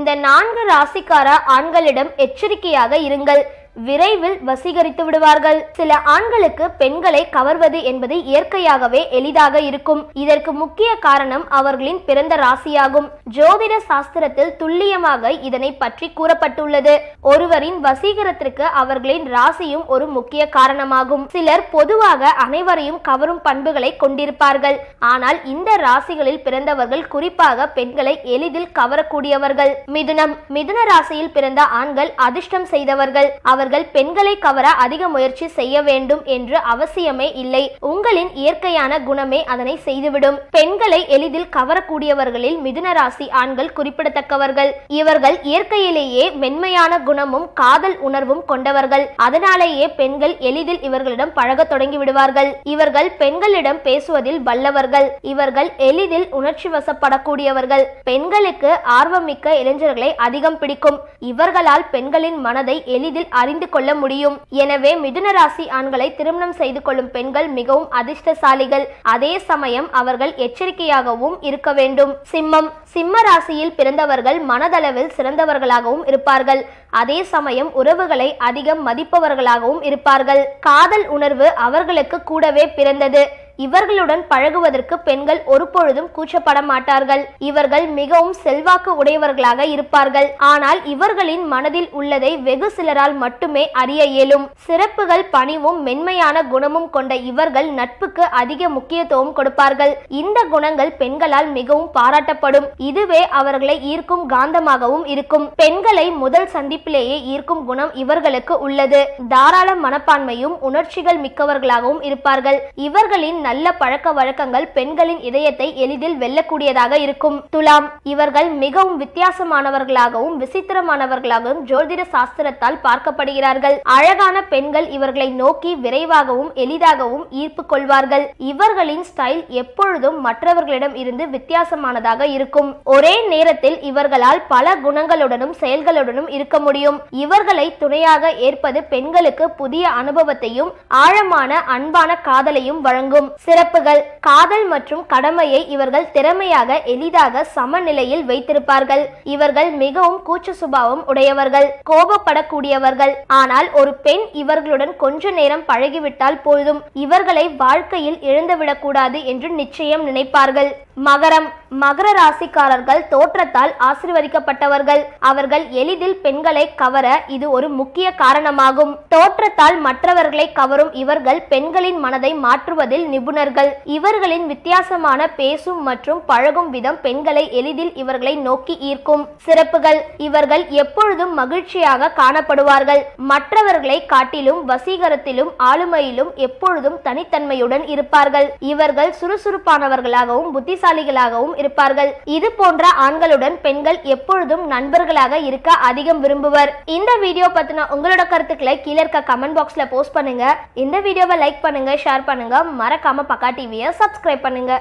இந்த 4 ராசிக்கார ஆண்களிடம் எச்சரிக்கையாக இருங்கள். விரைவில் வசீகரித்து விடுவார்கள். சில ஆண்களுக்கு பெண்களை கவர்வது என்பது இயற்கையாகவே எளிதாக இருக்கும். இதற்கு முக்கிய காரணம் அவர்களின் பிறந்த ராசியாகும். ஜோதிட சாஸ்திரத்தில் துல்லியமாக இதனை பற்றி கூறப்பட்டுள்ளது. ஒருவரின் வசீகரத்திற்கு அவர்களின் ராசியும் ஒரு முக்கிய காரணமாகும். சிலர் பொதுவாக அனைவரையும் கவரும் பண்புகளை கொண்டிருப்பார்கள். ஆனால் இந்த ராசிகளில் பிறந்தவர்கள் குறிப்பாக பெண்களை எளிதில் கவரக்கூடியவர்கள். மிதுன ராசியில் பிறந்த ஆண்கள் அதிர்ஷ்டம் செய்தவர்கள். அவர்கள் பெண்களை கவர அதிக முயற்சி செய்ய வேண்டும் என்று அவசியமே இல்லை. உங்களின் இயற்கையான குணமே அதனை செய்துவிடும். பெண்களை எளிதில் கவரக்கூடியவர்களில் மிதுன ராசி ஆண்கள் குறிப்பிடத்தக்கவர்கள். இவர்கள் இயற்கையிலேயே மென்மையான குணமும் காதல் உணர்வும் கொண்டவர்கள். அதனாலேயே பெண்கள் எளிதில் இவர்களிடம் பழக தொடங்கி விடுவார்கள். இவர்கள் பெண்களிடம் பேசுவதில் வல்லவர்கள். இவர்கள் எளிதில் உணர்ச்சி வசப்படக்கூடியவர்கள். பெண்களுக்கு ஆர்வமிக்க இளைஞர்களை அதிகம் பிடிக்கும். இவர்களால் பெண்களின் மனதை எளிதில் அறிந்து கொள்ள முடியும். எனவே மிதுன ராசி ஆண்களை திருமணம் செய்து கொள்ளும் பெண்கள் மிகவும் அதிர்ஷ்டசாலிகள். அதே சமயம் அவர்கள் எச்சரிக்கையாகவும் இருக்க வேண்டும். சிம்ம ராசியில் பிறந்தவர்கள் மனதளவில் சிறந்தவர்களாகவும் இருப்பார்கள். அதே சமயம் உறவுகளை அதிகம் மதிப்பவர்களாகவும் இருப்பார்கள். காதல் உணர்வு அவர்களுக்கு கூடவே பிறந்தது. இவர்களுடன் பழகுவதற்கு பெண்கள் ஒருபொழுதும் கூச்சப்பட மாட்டார்கள். இவர்கள் மிகவும் செல்வாக்கு உடையவர்களாக இருப்பார்கள். ஆனால் இவர்களின் மனதில் உள்ளதை வெகு சிலரால் மட்டுமே அறிய இயலும். சிறப்புகள் பணிவும் மென்மையான குணமும் கொண்ட இவர்கள் நட்புக்கு அதிக முக்கியத்துவம் கொடுப்பார்கள். இந்த குணங்கள் பெண்களால் மிகவும் பாராட்டப்படும். இதுவே அவர்களை ஈர்க்கும் காந்தமாகவும் இருக்கும். பெண்களை முதல் சந்திப்பிலேயே ஈர்க்கும் குணம் இவர்களுக்கு உள்ளது. தாராள மனப்பான்மையும் உணர்ச்சிகள் மிக்கவர்களாகவும் இருப்பார்கள். இவர்களின் நல்ல பழக்க வழக்கங்கள் பெண்களின் இதயத்தை எளிதில் வெல்லக்கூடியதாக இருக்கும். துலாம், இவர்கள் மிகவும் வித்தியாசமானவர்களாகவும் விசித்திரமானவர்களாகவும் ஜோதிட சாஸ்திரத்தால் பார்க்கப்படுகிறார்கள். அழகான பெண்கள் இவர்களை நோக்கி விரைவாகவும் எளிதாகவும் ஈர்ப்பு கொள்வார்கள். இவர்களின் ஸ்டைல் எப்பொழுதும் மற்றவர்களிடம் இருந்து வித்தியாசமானதாக இருக்கும். ஒரே நேரத்தில் இவர்களால் பல குணங்களுடனும் செயல்களுடனும் இருக்க முடியும். இவர்களை துணையாக ஏற்பது பெண்களுக்கு புதிய அனுபவத்தையும் ஆழமான அன்பான காதலையும் வழங்கும். சிறப்புகள்: காதல் மற்றும் கடமையை இவர்கள் திறமையாக எளிதாக சமநிலையில் வைத்திருப்பார்கள். இவர்கள் மிகவும் கூச்ச சுபாவம் உடையவர்கள், கோபப்படக்கூடியவர்கள். ஆனால் ஒரு பெண் இவர்களுடன் கொஞ்ச நேரம் பழகிவிட்டால் போதும், இவர்களை வாழ்க்கையில் இழந்துவிடக்கூடாது என்று நிச்சயம் நினைப்பார்கள். மகர ராசிக்காரர்கள் தோற்றத்தால் ஆசீர்வதிக்கப்பட்டவர்கள். அவர்கள் எளிதில் பெண்களை கவர இது ஒரு முக்கிய காரணமாகும். தோற்றத்தால் மற்றவர்களை கவரும் இவர்கள் பெண்களின் மனதை மாற்றுவதில் நிபுணர்கள். இவர்களின் வித்தியாசமான பேசும் மற்றும் பழகும் விதம் பெண்களை எளிதில் இவர்களை நோக்கி ஈர்க்கும். சிறப்புகள்: இவர்கள் எப்பொழுதும் மகிழ்ச்சியாக காணப்படுவார்கள். மற்றவர்களை காட்டிலும் வசீகரத்திலும் ஆளுமையிலும் எப்பொழுதும் தனித்தன்மையுடன் இருப்பார்கள். இவர்கள் சுறுசுறுப்பானவர்களாகவும் புத்திசாலிகளாகவும் இருப்பார்கள். இது போன்ற ஆண்களுடன் பெண்கள் எப்பொழுதும் நண்பர்களாக இருக்க அதிகம் விரும்புவர். இந்த வீடியோ பத்தின உங்களோட கருத்துக்களை கீழே இருக்க கமெண்ட் பாக்ஸ்ல போஸ்ட் பண்ணுங்க. இந்த வீடியோவை லைக் பண்ணுங்க, ஷேர் பண்ணுங்க. மறக்காம பக்கா டிவியை சப்ஸ்கிரைப் பண்ணுங்க.